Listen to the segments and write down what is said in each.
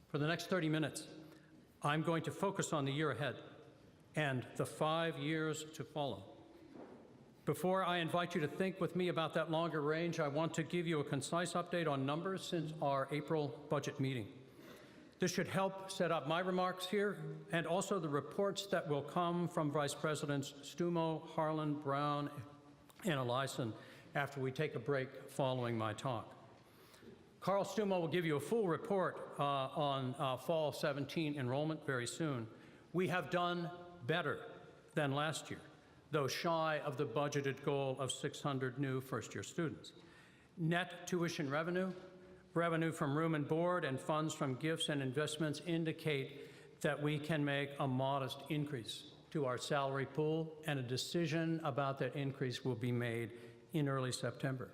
For the next 30 minutes, I'm going to focus on the year ahead and the 5 years to follow. Before I invite you to think with me about that longer range, I want to give you a concise update on numbers since our April budget meeting. This should help set up my remarks here and also the reports that will come from Vice Presidents Stumo, Harlan, Brown, and Eliason after we take a break following my talk. Carl Stumo will give you a full report on fall 17 enrollment very soon. We have done better than last year, though shy of the budgeted goal of 600 new first-year students. Net tuition revenue, revenue from room and board, and funds from gifts and investments indicate that we can make a modest increase to our salary pool, and a decision about that increase will be made in early September.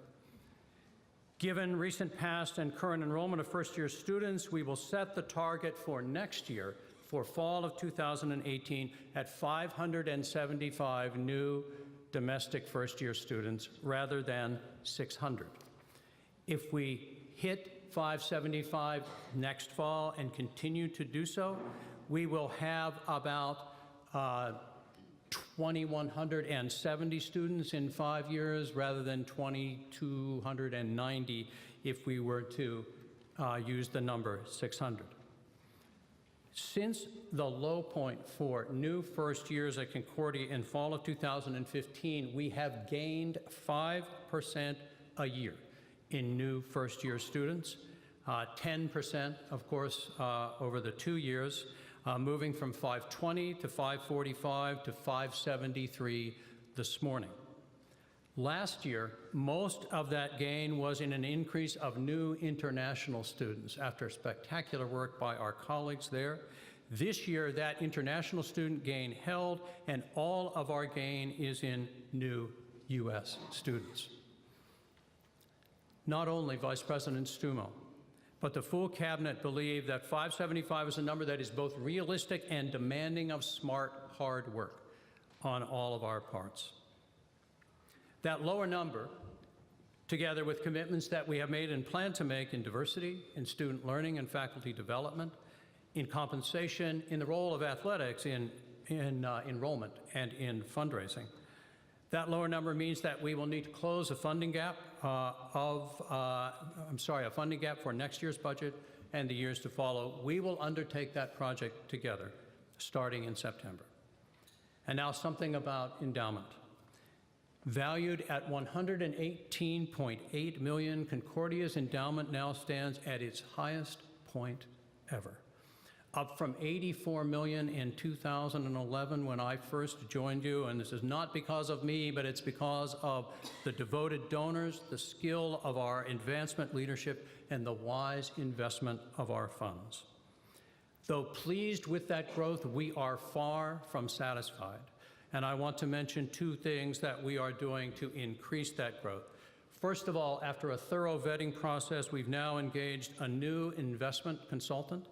Given recent past and current enrollment of first-year students, we will set the target for next year, for fall of 2018, at 575 new domestic first-year students rather than 600. If we hit 575 next fall and continue to do so, we will have about 2,170 students in 5 years rather than 2,290 if we were to use the number 600. Since the low point for new first years at Concordia in fall of 2015, we have gained 5% a year in new first-year students, 10%, of course, over the 2 years, moving from 520 to 545 to 573 this morning. Last year, most of that gain was in an increase of new international students after spectacular work by our colleagues there. This year, that international student gain held, and all of our gain is in new U.S. students. Not only Vice President Stumo, but the full cabinet believe that 575 is a number that is both realistic and demanding of smart, hard work on all of our parts. That lower number, together with commitments that we have made and plan to make in diversity, in student learning and faculty development, in compensation, in the role of athletics, in enrollment, and in fundraising, that lower number means that we will need to close a funding gap a funding gap for next year's budget and the years to follow. We will undertake that project together, starting in September. And now something about endowment. Valued at $118.8 million, Concordia's endowment now stands at its highest point ever, up from $84 million in 2011 when I first joined you. And this is not because of me, but it's because of the devoted donors, the skill of our advancement leadership, and the wise investment of our funds. Though pleased with that growth, we are far from satisfied. And I want to mention two things that we are doing to increase that growth. First of all, after a thorough vetting process, we've now engaged a new investment consultant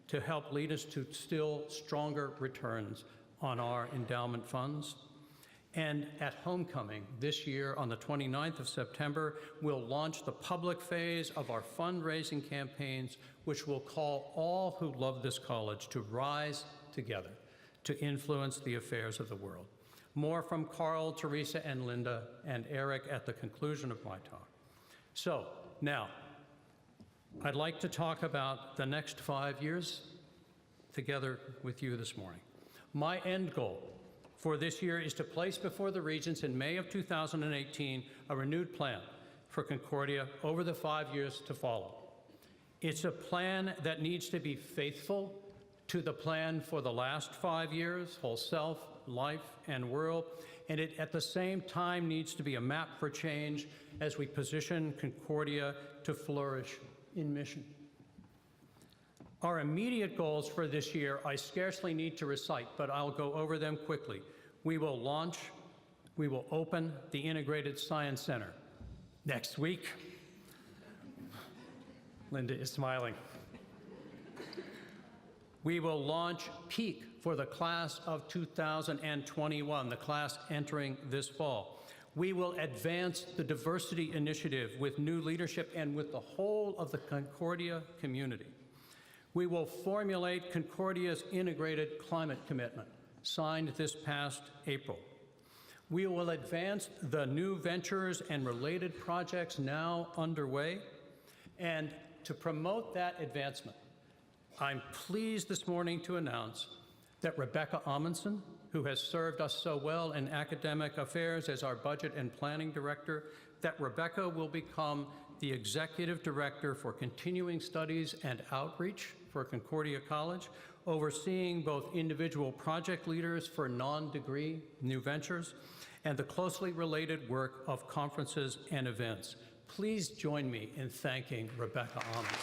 to help lead us to still stronger returns on our endowment funds. And at homecoming this year, on the 29th of September, we'll launch the public phase of our fundraising campaigns, which will call all who love this college to rise together to influence the affairs of the world. More from Carl, Teresa, and Linda, and Eric at the conclusion of my talk. So now, I'd like to talk about the next 5 years together with you this morning. My end goal for this year is to place before the Regents in May of 2018 a renewed plan for Concordia over the 5 years to follow. It's a plan that needs to be faithful to the plan for the last 5 years, whole self, life, and world, and it at the same time needs to be a map for change as we position Concordia to flourish in mission. Our immediate goals for this year I scarcely need to recite, but I'll go over them quickly. We will open the Integrated Science Center next week. Linda is smiling. We will launch PEAK for the class of 2021, the class entering this fall. We will advance the diversity initiative with new leadership and with the whole of the Concordia community. We will formulate Concordia's integrated climate commitment, signed this past April. We will advance the new ventures and related projects now underway. And to promote that advancement, I'm pleased this morning to announce that Rebecca Amundsen, who has served us so well in academic affairs as our budget and planning director, that Rebecca will become the executive director for continuing studies and outreach for Concordia College, overseeing both individual project leaders for non-degree new ventures and the closely related work of conferences and events. Please join me in thanking Rebecca Amundsen.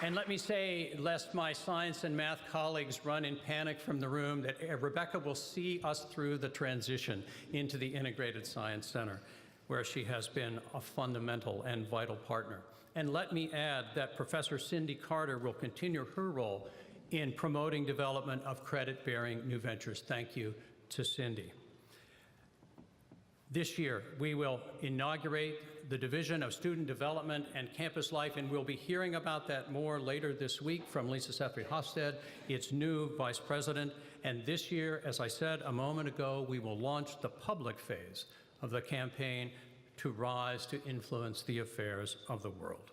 And let me say, lest my science and math colleagues run in panic from the room, that Rebecca will see us through the transition into the Integrated Science Center, where she has been a fundamental and vital partner. And let me add that Professor Cindy Carter will continue her role in promoting development of credit-bearing new ventures. Thank you to Cindy. This year, we will inaugurate the Division of Student Development and Campus Life, and we'll be hearing about that more later this week from Lisa Sefri-Hofstad, its new vice president. And this year, as I said a moment ago, we will launch the public phase of the campaign to rise to influence the affairs of the world.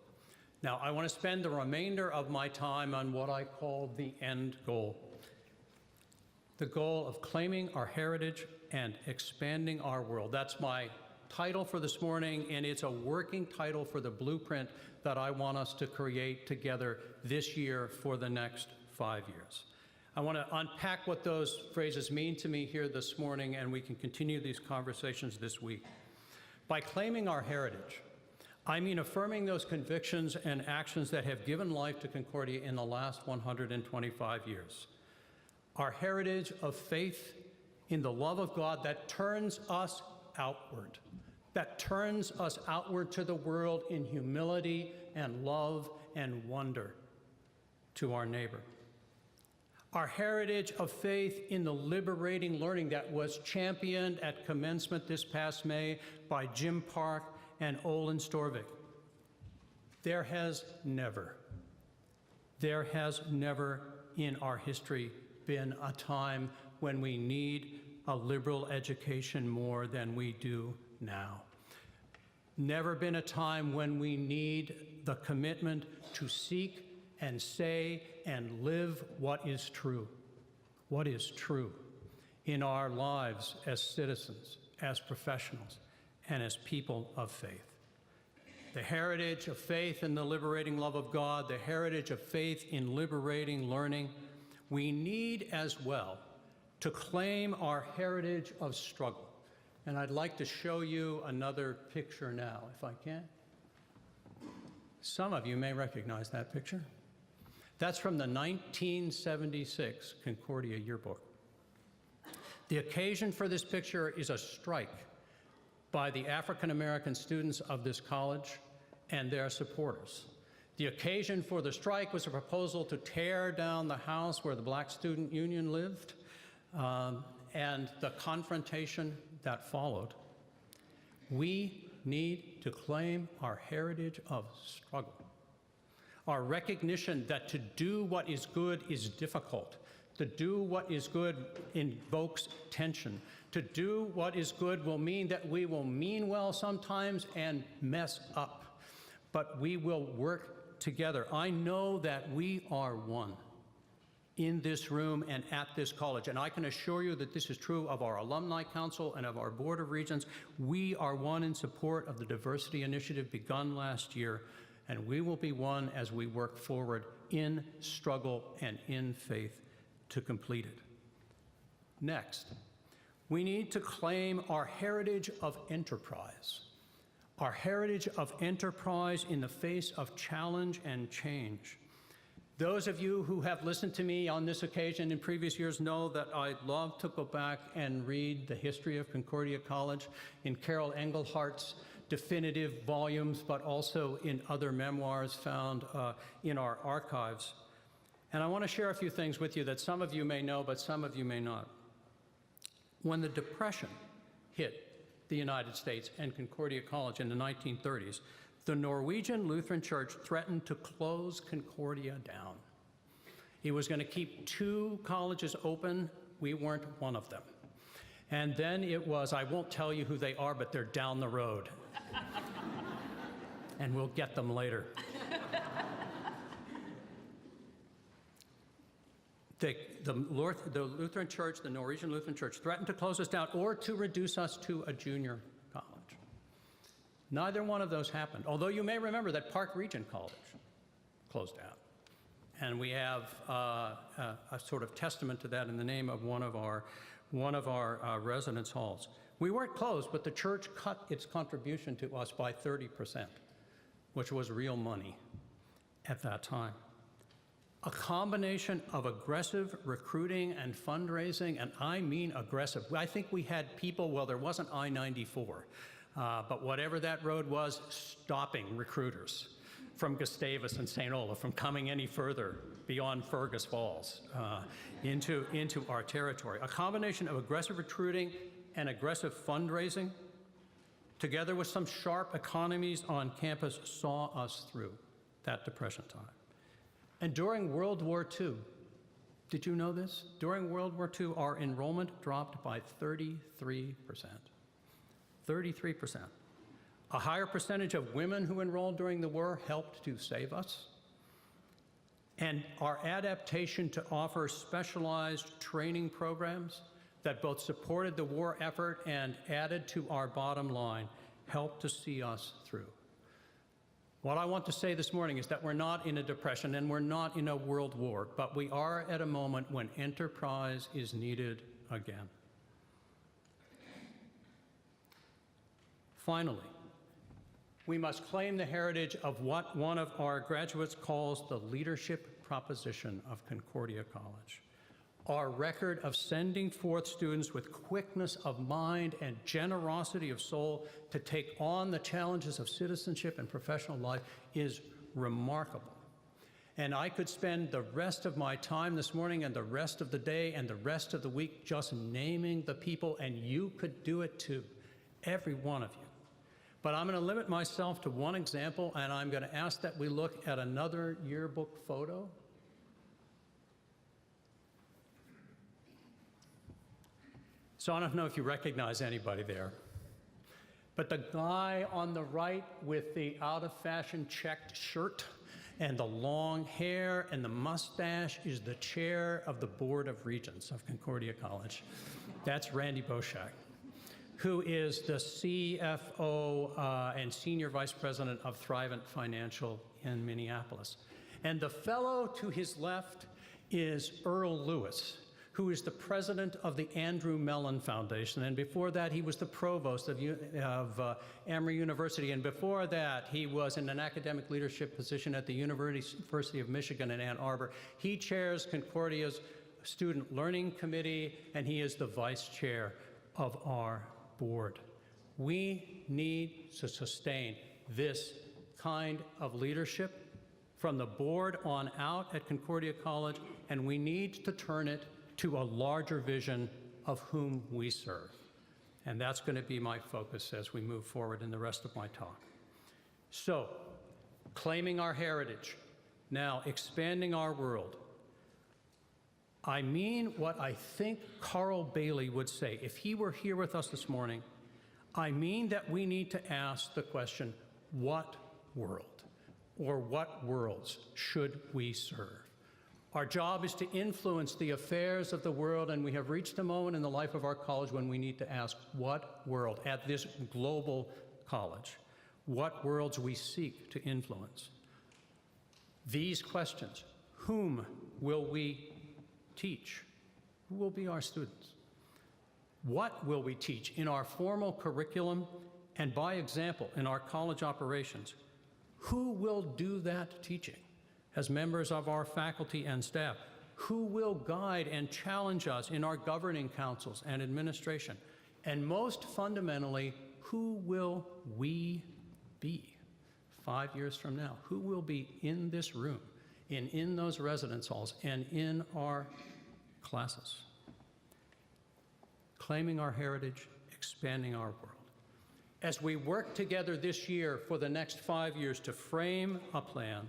Now, I want to spend the remainder of my time on what I call the end goal. The goal of claiming our heritage and expanding our world. That's my title for this morning, and it's a working title for the blueprint that I want us to create together this year for the next 5 years. I want to unpack what those phrases mean to me here this morning, and we can continue these conversations this week. By claiming our heritage, I mean affirming those convictions and actions that have given life to Concordia in the last 125 years. Our heritage of faith in the love of God that turns us outward, to the world in humility and love and wonder to our neighbor. Our heritage of faith in the liberating learning that was championed at commencement this past May by Jim Park and Olin Storvik. There has never in our history been a time when we need a liberal education more than we do now. Never been a time when we need the commitment to seek and say and live what is true in our lives as citizens, as professionals, and as people of faith. The heritage of faith in the liberating love of God, the heritage of faith in liberating learning. We need as well to claim our heritage of struggle. And I'd like to show you another picture now, if I can. Some of you may recognize that picture. That's from the 1976 Concordia Yearbook. The occasion for this picture is a strike by the African American students of this college and their supporters. The occasion for the strike was a proposal to tear down the house where the Black Student Union lived, and the confrontation that followed. We need to claim our heritage of struggle, our recognition that to do what is good is difficult. To do what is good invokes tension. To do what is good will mean that we will mean well sometimes and mess up, but we will work together. I know that we are one in this room and at this college, and I can assure you that this is true of our Alumni Council and of our Board of Regents. We are one in support of the diversity initiative begun last year, and we will be one as we work forward in struggle and in faith to complete it. Next, we need to claim our heritage of enterprise. Our heritage of enterprise in the face of challenge and change. Those of you who have listened to me on this occasion in previous years know that I love to go back and read the history of Concordia College in Carol Englehart's definitive volumes, but also in other memoirs found in our archives. And I want to share a few things with you that some of you may know, but some of you may not. When the Depression hit the United States and Concordia College in the 1930s, the Norwegian Lutheran Church threatened to close Concordia down. He was going to keep 2 colleges open. We weren't one of them. And then it was, I won't tell you who they are, but they're down the road. And we'll get them later. The Lutheran Church, the Norwegian Lutheran Church, threatened to close us down or to reduce us to a junior college. Neither one of those happened, although you may remember that Park Regent College closed down. And we have a sort of testament to that in the name of one of our residence halls. We weren't closed, but the church cut its contribution to us by 30%, which was real money at that time. A combination of aggressive recruiting and fundraising, and I mean aggressive. I think we had people, well, there wasn't I-94, but whatever that road was, stopping recruiters from Gustavus and St. Olaf from coming any further beyond Fergus Falls into our territory. A combination of aggressive recruiting and aggressive fundraising, together with some sharp economies on campus, saw us through that Depression time. And during World War II, did you know this? During World War II, our enrollment dropped by 33%. 33%. A higher percentage of women who enrolled during the war helped to save us. And our adaptation to offer specialized training programs that both supported the war effort and added to our bottom line helped to see us through. What I want to say this morning is that we're not in a depression and we're not in a world war, but we are at a moment when enterprise is needed again. Finally, we must claim the heritage of what one of our graduates calls the leadership proposition of Concordia College. Our record of sending forth students with quickness of mind and generosity of soul to take on the challenges of citizenship and professional life is remarkable. And I could spend the rest of my time this morning and the rest of the day and the rest of the week just naming the people, and you could do it too, every one of you. But I'm going to limit myself to one example, and I'm going to ask that we look at another yearbook photo. So I don't know if you recognize anybody there, but the guy on the right with the out-of-fashion checked shirt and the long hair and the mustache is the chair of the Board of Regents of Concordia College. That's Randy Boschak, who is the CFO and Senior Vice President of Thrivent Financial in Minneapolis. And the fellow to his left is Earl Lewis, who is the president of the Andrew Mellon Foundation. And before that, he was the provost of Emory University. And before that, he was in an academic leadership position at the University of Michigan in Ann Arbor. He chairs Concordia's Student Learning Committee, and he is the vice chair of our board. We need to sustain this kind of leadership from the board on out at Concordia College, and we need to turn it to a larger vision of whom we serve. And that's going to be my focus as we move forward in the rest of my talk. So, claiming our heritage, now expanding our world. I mean what I think Carl Bailey would say. If he were here with us this morning, I mean that we need to ask the question, what world or what worlds should we serve? Our job is to influence the affairs of the world, and we have reached a moment in the life of our college when we need to ask what world, at this global college, what worlds we seek to influence. These questions, whom will we teach? Who will be our students? What will we teach in our formal curriculum and by example in our college operations? Who will do that teaching as members of our faculty and staff? Who will guide and challenge us in our governing councils and administration? And most fundamentally, who will we be 5 years from now? Who will be in this room, in those residence halls, and in our classes? reclaiming our heritage, expanding our world. As we work together this year for the next 5 years to frame a plan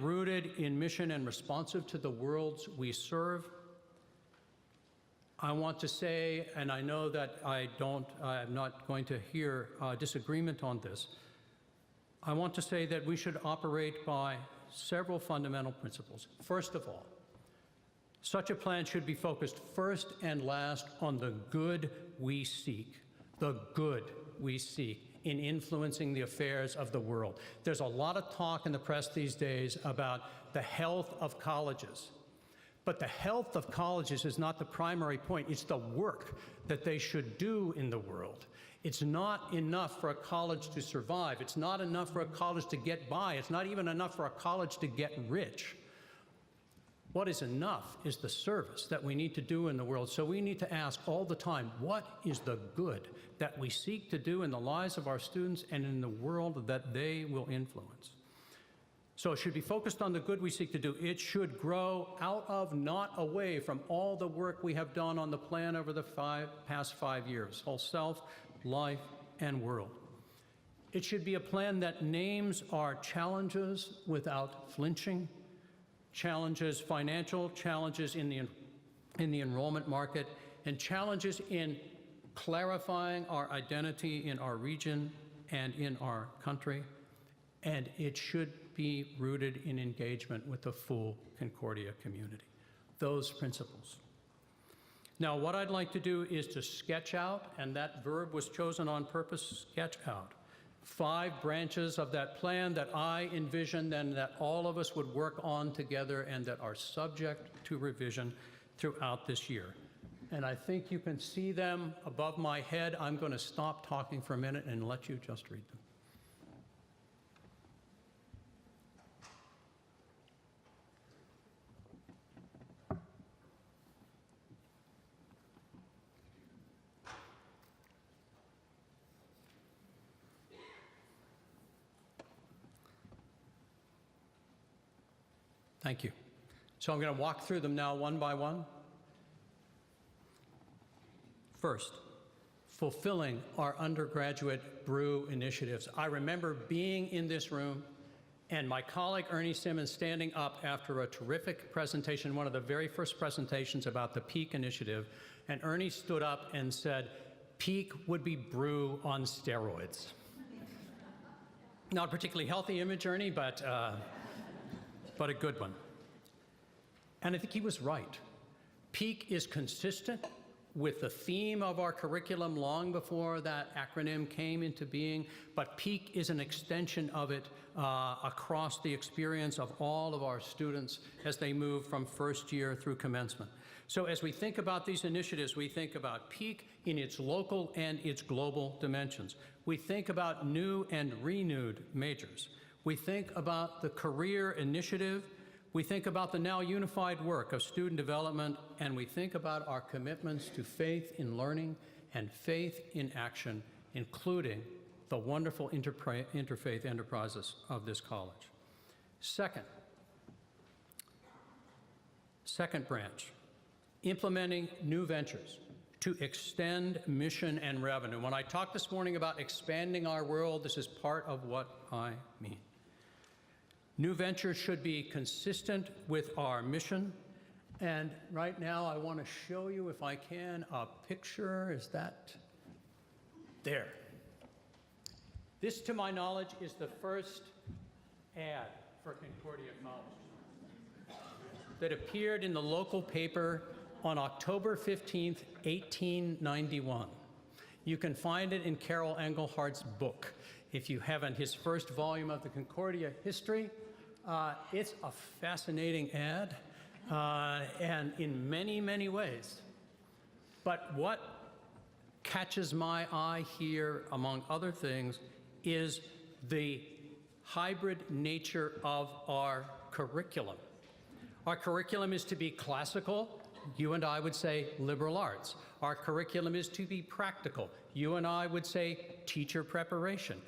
rooted in mission and responsive to the worlds we serve, I want to say, and I know that I'm not going to hear disagreement on this, I want to say that we should operate by several fundamental principles. First of all, such a plan should be focused first and last on the good we seek in influencing the affairs of the world. There's a lot of talk in the press these days about the health of colleges. But the health of colleges is not the primary point. It's the work that they should do in the world. It's not enough for a college to survive. It's not enough for a college to get by. It's not even enough for a college to get rich. What is enough is the service that we need to do in the world. So we need to ask all the time, what is the good that we seek to do in the lives of our students and in the world that they will influence? So it should be focused on the good we seek to do. It should grow out of, not away from, all the work we have done on the plan over the past 5 years, whole self, life, and world. It should be a plan that names our challenges without flinching, challenges, financial challenges in the enrollment market, and challenges in clarifying our identity in our region and in our country. And it should be rooted in engagement with the full Concordia community. Those principles. Now, what I'd like to do is to sketch out, and that verb was chosen on purpose, sketch out, 5 branches of that plan that I envision and that all of us would work on together and that are subject to revision throughout this year. And I think you can see them above my head. I'm going to stop talking for a minute and let you just read them. Thank you. So I'm going to walk through them now one by one. First, fulfilling our undergraduate brew initiatives. I remember being in this room and my colleague Ernie Simmons standing up after a terrific presentation, one of the very first presentations about the PEAK initiative, and Ernie stood up and said, "PEAK would be brew on steroids." Not a particularly healthy image, Ernie, but a good one. And I think he was right. PEAK is consistent with the theme of our curriculum long before that acronym came into being, but PEAK is an extension of it across the experience of all of our students as they move from first year through commencement. So as we think about these initiatives, we think about PEAK in its local and its global dimensions. We think about new and renewed majors. We think about the career initiative, we think about the now unified work of student development, and we think about our commitments to faith in learning and faith in action, including the wonderful interfaith enterprises of this college. Second branch, implementing new ventures to extend mission and revenue. When I talked this morning about expanding our world, this is part of what I mean. New ventures should be consistent with our mission. And right now, I want to show you, if I can, a picture. Is that there? This, to my knowledge, is the first ad for Concordia College that appeared in the local paper on October 15th, 1891. You can find it in Carol Engelhardt's book. If you haven't, his first volume of the Concordia history. It's a fascinating ad, and in many, many ways. But what catches my eye here, among other things, is the hybrid nature of our curriculum. Our curriculum is to be classical. You and I would say liberal arts. Our curriculum is to be practical. You and I would say teacher preparation.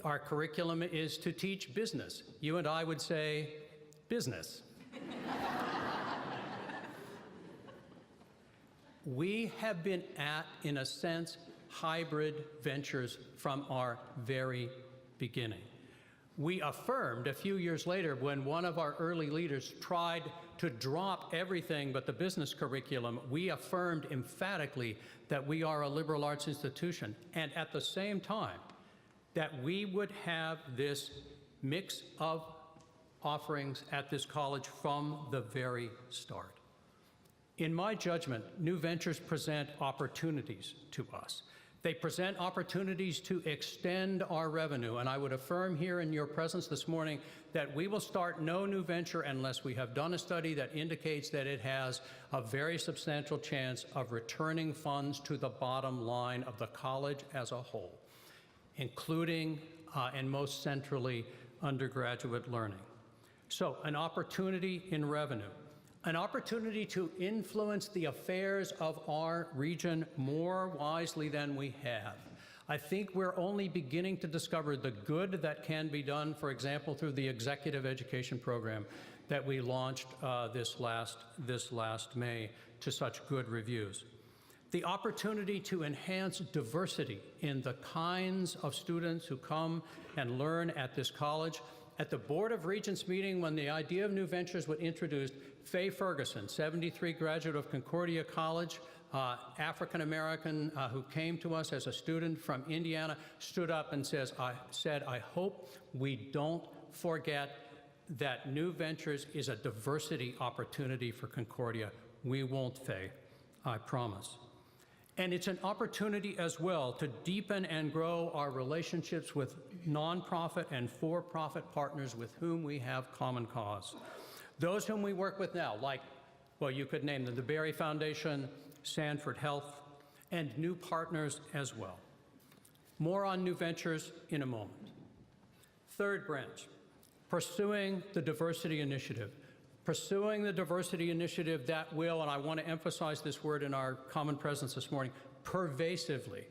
Our curriculum is to teach business. You and I would say business. We have been at, in a sense, hybrid ventures from our very beginning. We affirmed a few years later when one of our early leaders tried to drop everything but the business curriculum, we affirmed emphatically that we are a liberal arts institution, and at the same time that we would have this mix of offerings at this college from the very start. In my judgment, new ventures present opportunities to us. They present opportunities to extend our revenue, and I would affirm here in your presence this morning that we will start no new venture unless we have done a study that indicates that it has a very substantial chance of returning funds to the bottom line of the college as a whole, including and most centrally undergraduate learning. So an opportunity in revenue, an opportunity to influence the affairs of our region more wisely than we have. I think we're only beginning to discover the good that can be done, for example, through the executive education program that we launched this last May to such good reviews. The opportunity to enhance diversity in the kinds of students who come and learn at this college. At the Board of Regents meeting, when the idea of new ventures was introduced, Faye Ferguson, 73 graduate of Concordia College, African-American who came to us as a student from Indiana, stood up and said, I hope we don't forget that new ventures is a diversity opportunity for Concordia. We won't, Faye, I promise. And it's an opportunity as well to deepen and grow our relationships with nonprofit and for-profit partners with whom we have common cause. Those whom we work with now, like, well, you could name them, the Berry Foundation, Sanford Health, and new partners as well. More on new ventures in a moment. Third branch, pursuing the diversity initiative. Pursuing the diversity initiative that will, and I want to emphasize this word in our common presence this morning, pervasively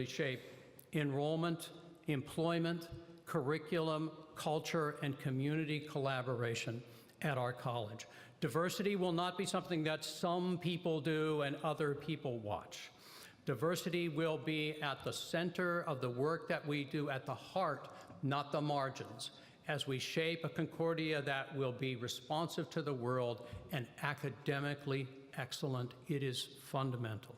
shape enrollment, employment, curriculum, culture, and community collaboration at our college. Diversity will not be something that some people do and other people watch. Diversity will be at the center of the work that we do, at the heart, not the margins, as we shape a Concordia that will be responsive to the world and academically excellent. It is fundamental.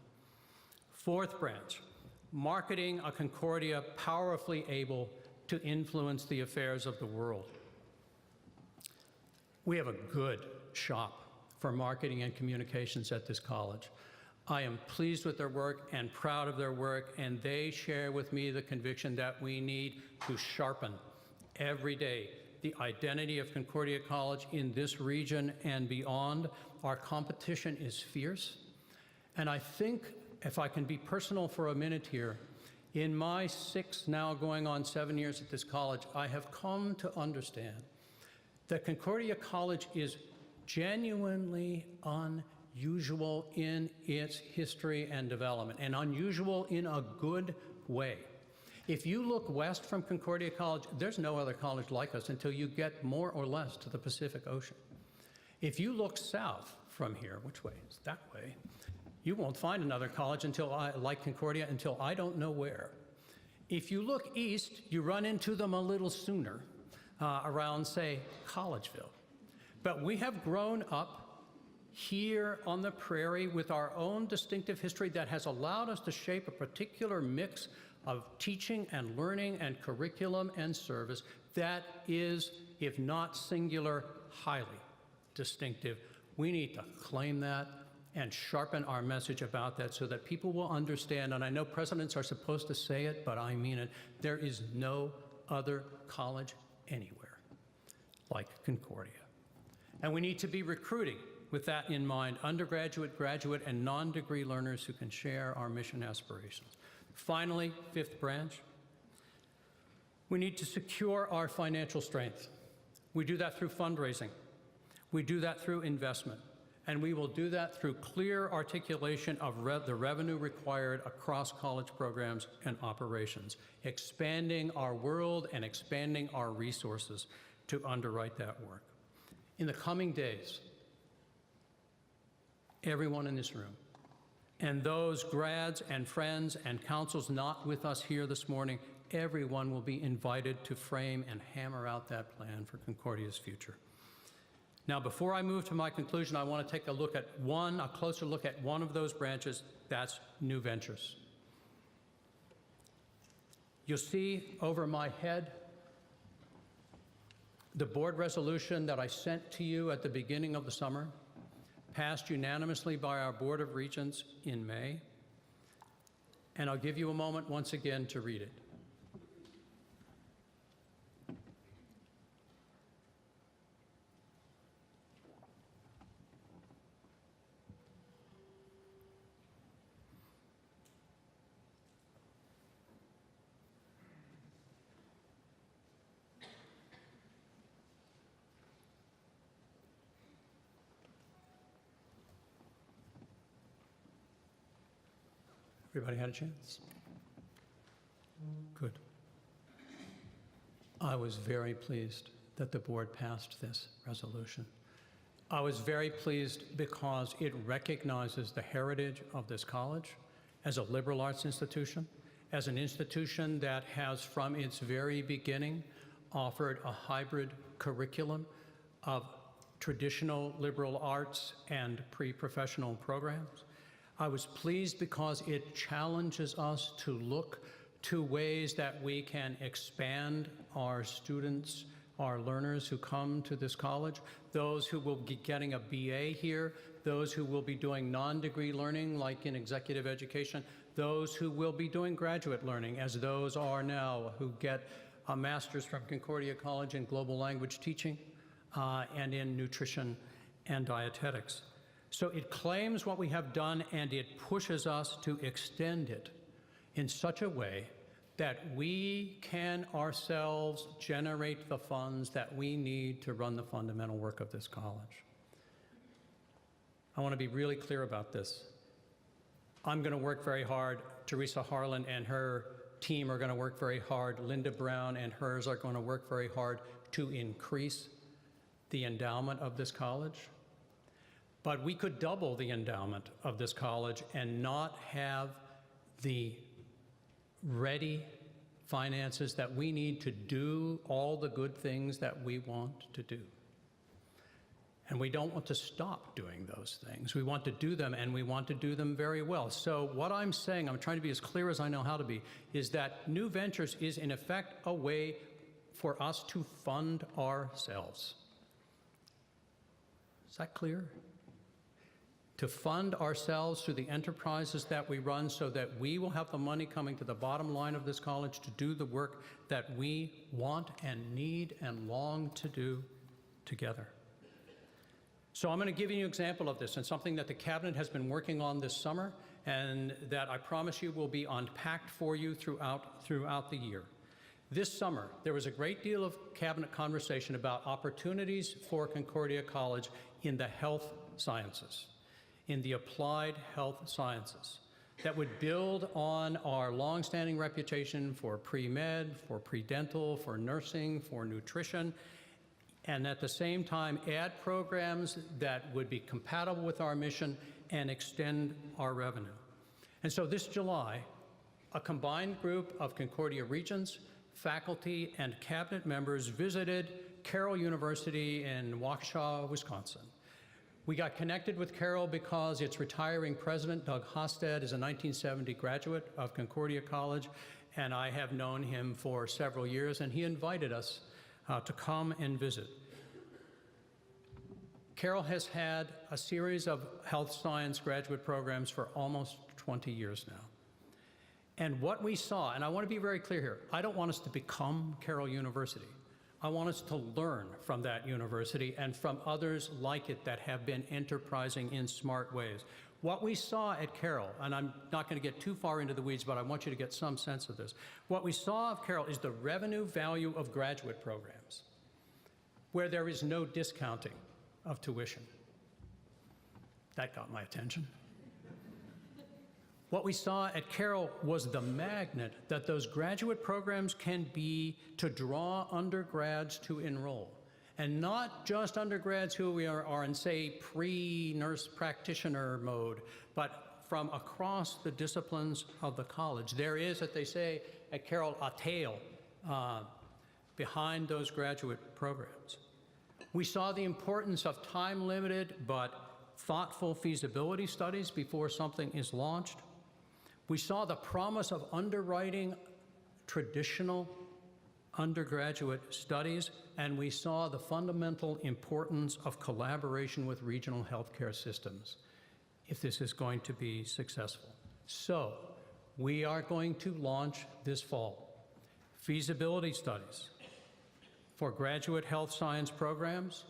Fourth branch, marketing a Concordia powerfully able to influence the affairs of the world. We have a good shop for marketing and communications at this college. I am pleased with their work and proud of their work, and they share with me the conviction that we need to sharpen every day the identity of Concordia College in this region and beyond. Our competition is fierce, and I think, if I can be personal for a minute here, in my 6, now going on 7 years at this college, I have come to understand that Concordia College is genuinely unusual in its history and development, and unusual in a good way. If you look west from Concordia College, there's no other college like us until you get more or less to the Pacific Ocean. If you look south from here, which way? It's that way. You won't find another college like Concordia until I don't know where. If you look east, you run into them a little sooner around, say, Collegeville. But we have grown up here on the prairie with our own distinctive history that has allowed us to shape a particular mix of teaching and learning and curriculum and service that is, if not singular, highly distinctive. We need to claim that and sharpen our message about that so that people will understand, and I know presidents are supposed to say it, but I mean it, there is no other college anywhere like Concordia. And we need to be recruiting, with that in mind, undergraduate, graduate, and non-degree learners who can share our mission aspirations. Finally, fifth branch, we need to secure our financial strength. We do that through fundraising. We do that through investment. And we will do that through clear articulation of the revenue required across college programs and operations, expanding our world and expanding our resources to underwrite that work. In the coming days, everyone in this room, and those grads and friends and councils not with us here this morning, everyone will be invited to frame and hammer out that plan for Concordia's future. Now, before I move to my conclusion, I want to take a closer look at one of those branches. That's New Ventures. You'll see over my head the board resolution that I sent to you at the beginning of the summer, passed unanimously by our Board of Regents in May, and I'll give you a moment once again to read it. Everybody had a chance? Good. I was very pleased that the board passed this resolution. I was very pleased because it recognizes the heritage of this college as a liberal arts institution, as an institution that has from its very beginning offered a hybrid curriculum of traditional liberal arts and pre-professional programs. I was pleased because it challenges us to look to ways that we can expand our students, our learners who come to this college, those who will be getting a BA here, those who will be doing non-degree learning like in executive education, those who will be doing graduate learning as those are now who get a master's from Concordia College in global language teaching and in nutrition and dietetics. So it claims what we have done and it pushes us to extend it in such a way that we can ourselves generate the funds that we need to run the fundamental work of this college. I want to be really clear about this. I'm going to work very hard. Teresa Harlan and her team are going to work very hard. Linda Brown and hers are going to work very hard to increase the endowment of this college. But we could double the endowment of this college and not have the ready finances that we need to do all the good things that we want to do. And we don't want to stop doing those things. We want to do them, and we want to do them very well. So what I'm saying, I'm trying to be as clear as I know how to be, is that New Ventures is in effect a way for us to fund ourselves. Is that clear? To fund ourselves through the enterprises that we run so that we will have the money coming to the bottom line of this college to do the work that we want and need and long to do together. So I'm going to give you an example of this and something that the Cabinet has been working on this summer and that I promise you will be unpacked for you throughout the year. This summer, there was a great deal of Cabinet conversation about opportunities for Concordia College in the health sciences, in the applied health sciences, that would build on our longstanding reputation for pre-med, for pre-dental, for nursing, for nutrition, and at the same time add programs that would be compatible with our mission and extend our revenue. And so this July, a combined group of Concordia Regents, faculty, and Cabinet members visited Carroll University in Waukesha, Wisconsin. We got connected with Carroll because its retiring president, Doug Hosted, is a 1970 graduate of Concordia College, and I have known him for several years, and he invited us to come and visit. Carroll has had a series of health science graduate programs for almost 20 years now. And what we saw, and I want to be very clear here, I don't want us to become Carroll University. I want us to learn from that university and from others like it that have been enterprising in smart ways. What we saw at Carroll, and I'm not going to get too far into the weeds, but I want you to get some sense of this. What we saw of Carroll is the revenue value of graduate programs, where there is no discounting of tuition. That got my attention. What we saw at Carroll was the magnet that those graduate programs can be to draw undergrads to enroll. and not just undergrads who are in, say, pre-nurse practitioner mode, but from across the disciplines of the college. There is, as they say at Carroll, a tail behind those graduate programs. We saw the importance of time-limited but thoughtful feasibility studies before something is launched. We saw the promise of underwriting traditional undergraduate studies, and we saw the fundamental importance of collaboration with regional healthcare systems if this is going to be successful. So, we are going to launch this fall feasibility studies for graduate health science programs.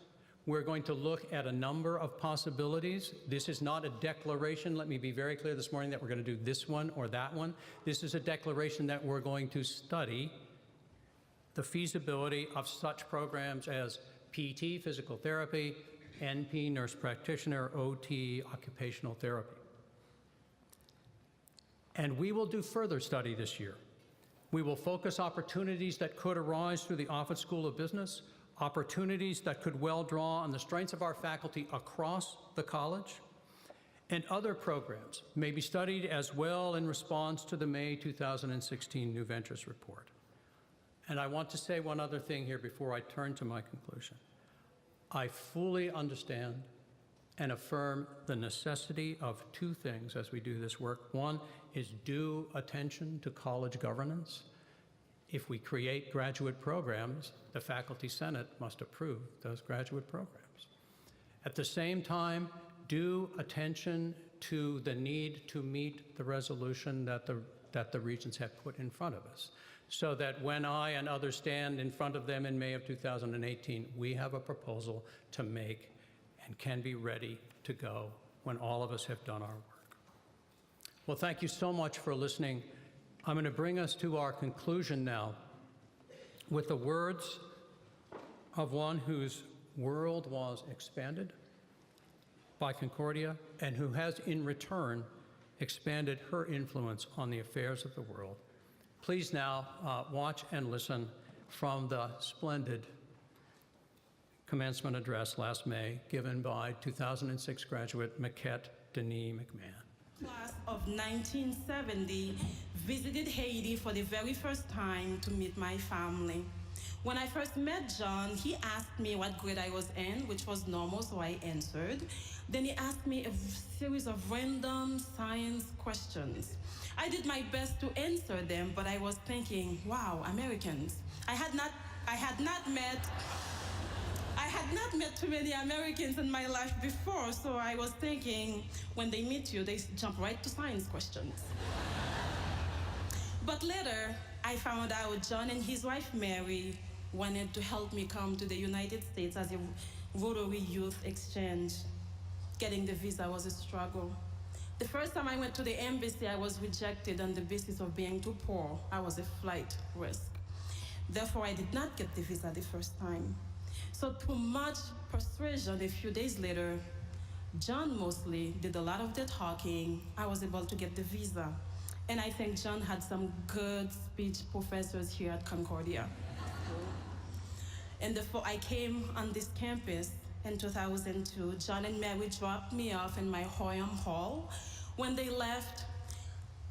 We're going to look at a number of possibilities. This is not a declaration, let me be very clear this morning, that we're going to do this one or that one. This is a declaration that we're going to study the feasibility of such programs as PT, physical therapy, NP, nurse practitioner, OT, occupational therapy. And we will do further study this year. We will focus opportunities that could arise through the Offutt School of Business, opportunities that could well draw on the strengths of our faculty across the college, and other programs may be studied as well in response to the May 2016 New Ventures Report. And I want to say one other thing here before I turn to my conclusion. I fully understand and affirm the necessity of two things as we do this work. One is due attention to college governance. If we create graduate programs, the Faculty Senate must approve those graduate programs. At the same time, due attention to the need to meet the resolution that the regents have put in front of us, so that when I and others stand in front of them in May of 2018, we have a proposal to make and can be ready to go when all of us have done our work. Well, thank you so much for listening. I'm going to bring us to our conclusion now with the words of one whose world was expanded by Concordia and who has in return expanded her influence on the affairs of the world. Please now watch and listen from the splendid commencement address last May given by 2006 graduate Maquette Denis McMahon. Class of 1970 visited Haiti for the very first time to meet my family. When I first met John, he asked me what grade I was in, which was normal, so I answered. Then he asked me a series of random science questions. I did my best to answer them, but I was thinking, wow, Americans. I had not met too many Americans in my life before, so I was thinking, when they meet you, they jump right to science questions. But later, I found out John and his wife, Mary, wanted to help me come to the United States as a Rotary Youth Exchange. Getting the visa was a struggle. The first time I went to the embassy, I was rejected on the basis of being too poor. I was a flight risk. Therefore, I did not get the visa the first time. So through much persuasion, a few days later, John mostly did a lot of the talking. I was able to get the visa. And I think John had some good speech professors here at Concordia. And therefore, I came on this campus in 2002. John and Mary dropped me off in my Hoyam Hall. When they left,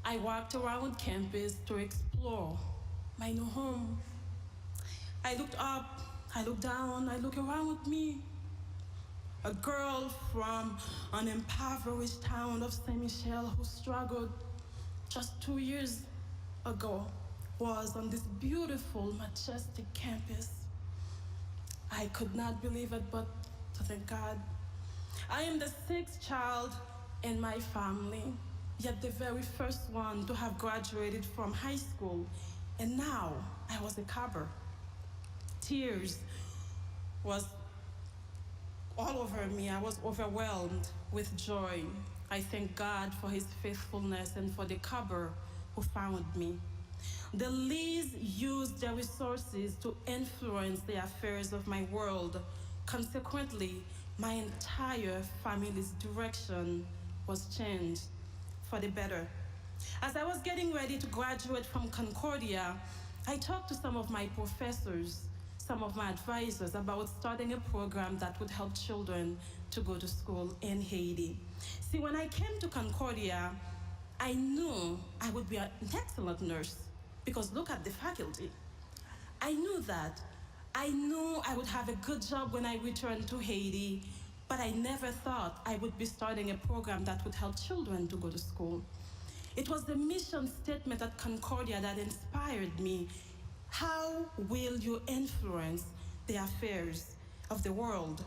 I walked around campus to explore my new home. I looked up, I looked down, I looked around me. A girl from an impoverished town of Saint Michel who struggled just 2 years ago was on this beautiful, majestic campus. I could not believe it, but to thank God. I am the 6th child in my family, yet the very first one to have graduated from high school, and now I was a cobber. Tears was all over me. I was overwhelmed with joy. I thank God for his faithfulness and for the cobber who found me. The Lees used their resources to influence the affairs of my world. Consequently, my entire family's direction was changed for the better. As I was getting ready to graduate from Concordia, I talked to some of my professors. some of my advisors about starting a program that would help children to go to school in Haiti. See, when I came to Concordia, I knew I would be an excellent nurse because look at the faculty. I knew that. I knew I would have a good job when I returned to Haiti, but I never thought I would be starting a program that would help children to go to school. It was the mission statement at Concordia that inspired me. How will you influence the affairs of the world?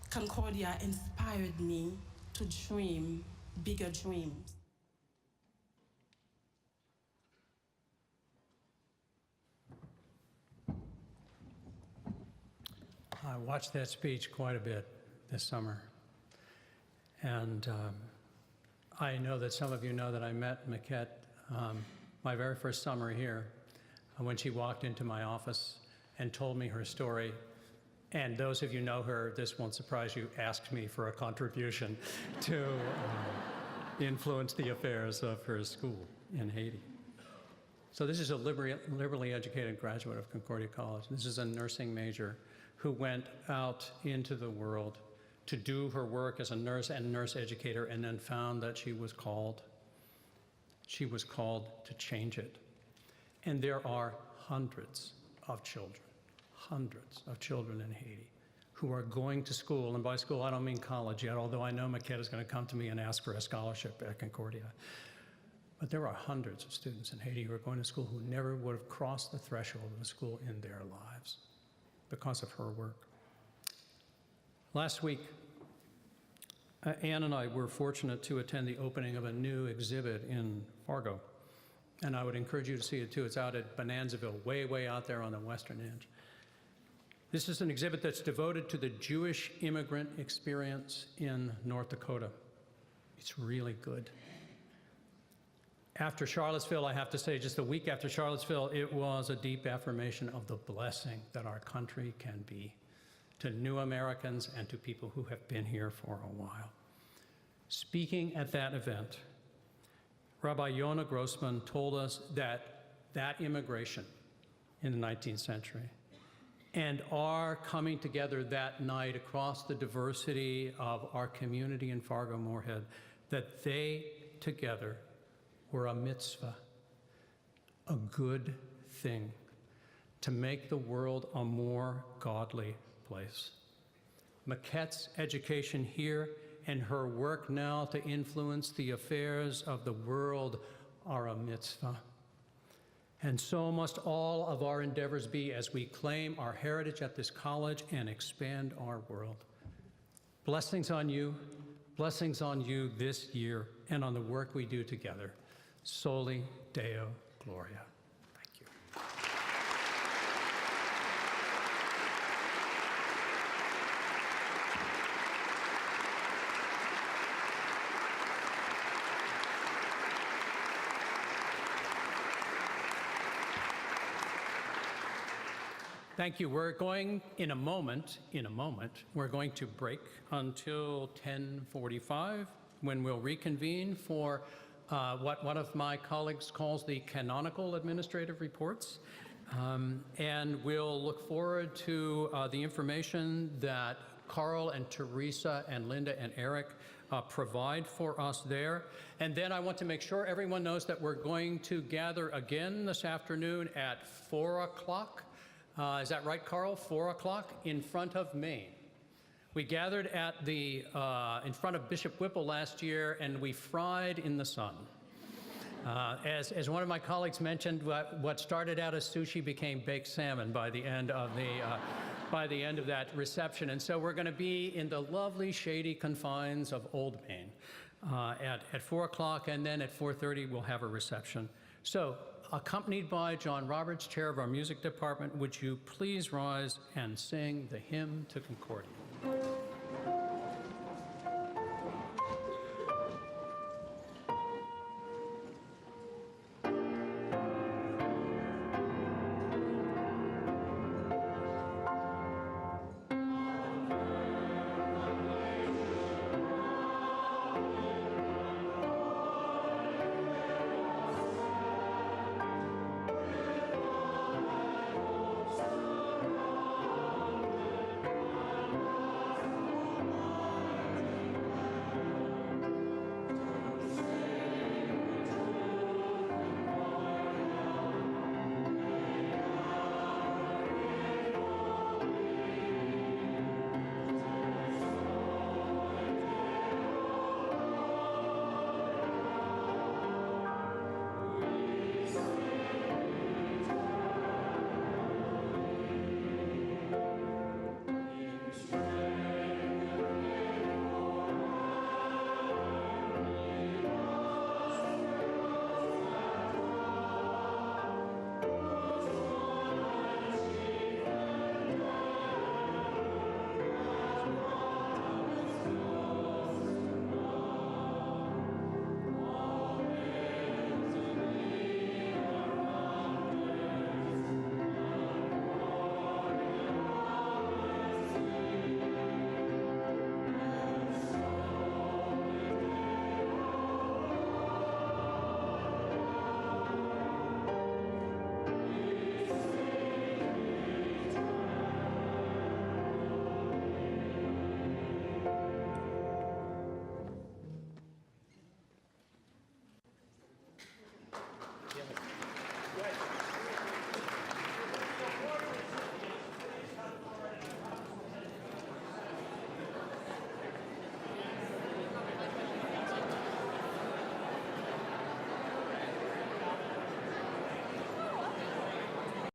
Concordia inspired me to dream bigger dreams. I watched that speech quite a bit this summer. And I know that some of you know that I met Maquette my very first summer here when she walked into my office and told me her story. And those of you know her, this won't surprise you, asked me for a contribution to influence the affairs of her school in Haiti. So this is a liberally educated graduate of Concordia College. This is a nursing major who went out into the world to do her work as a nurse and nurse educator, and then found that she was called. She was called to change it. And there are hundreds of children in Haiti who are going to school, and by school I don't mean college yet, although I know Maquette is going to come to me and ask for a scholarship at Concordia. But there are hundreds of students in Haiti who are going to school who never would have crossed the threshold of a school in their lives because of her work. Last week, Ann and I were fortunate to attend the opening of a new exhibit in Fargo. And I would encourage you to see it too. It's out at Bonanzaville, way, way out there on the western edge. This is an exhibit that's devoted to the Jewish immigrant experience in North Dakota. It's really good. After Charlottesville, I have to say, just a week after Charlottesville, it was a deep affirmation of the blessing that our country can be to new Americans and to people who have been here for a while. Speaking at that event, Rabbi Yonah Grossman told us that immigration in the 19th century and our coming together that night across the diversity of our community in Fargo-Moorhead, that they together were a mitzvah, a good thing to make the world a more godly place. Maquette's education here and her work now to influence the affairs of the world are a mitzvah. And so must all of our endeavors be as we claim our heritage at this college and expand our world. Blessings on you this year and on the work we do together. Soli Deo Gloria. Thank you. Thank you. We're going in a moment, we're going to break until 10:45 when we'll reconvene for what one of my colleagues calls the canonical administrative reports. And we'll look forward to the information that Carl and Teresa and Linda and Eric provide for us there. And then I want to make sure everyone knows that we're going to gather again this afternoon at 4 o'clock. Is that right, Carl? 4 o'clock in front of Maine. We gathered at the, in front of Bishop Whipple last year, and we fried in the sun. As one of my colleagues mentioned, what started out as sushi became baked salmon by the end of that reception. And so we're going to be in the lovely shady confines of Old Maine at 4 o'clock, and then at 4:30 we'll have a reception. So, accompanied by John Roberts, chair of our music department, would you please rise and sing the hymn to Concordia?